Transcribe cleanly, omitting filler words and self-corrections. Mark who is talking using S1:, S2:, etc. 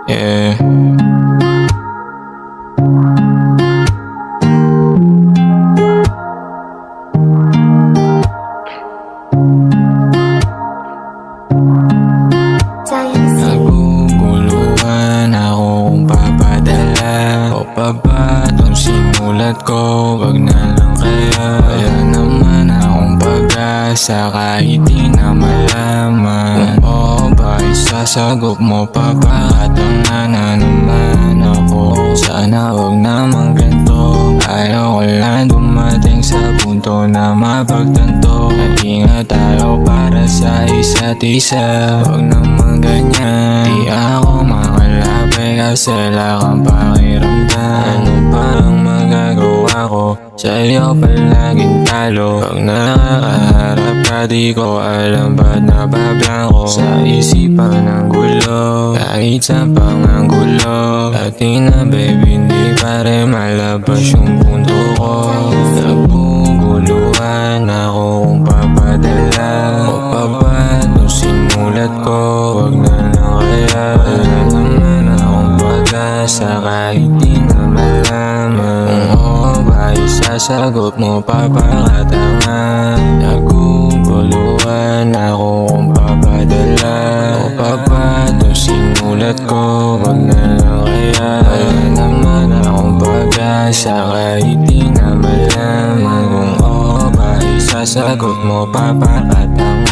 S1: Yeah. Naguguluhan ako kung papadala o pa ba itong sinulat ko, wag na lang kaya. Wala naman akong pag-asa kahit di na malaman kung oo ba isasagot mo pa bakit ang naman ako. Sana wag naman ganito, ayaw ko lang dumating sa punto na mapagtanto. Nag-ingat tayo para sa isa't isa, wag naman ganyan. Di ako makalapay kasi wala kang pakiramdam. Ano ba ang magagawa ko? Sa'yo palaging talo. Pag nakakaharap ka di ko alam ba't nabablangko. Sa isipan ng gulo, kahit sa panganggulo. Dati na baby hindi pa rin malabas yung punto ko. Naguguluhan ako kung papadala o pa ba itong sinulat ko, wag na lang kaya. Wala naman akong pag-asa kahit di na malaman kung oo ba isasagot mo pa pakatangan. Naguguluhan ako kung papadala o pa ba itong sinulat ko, wag na lang kaya. Wala naman akong pag-asa kahit di na malaman kung oo ba isasagot mo pa pakatangan.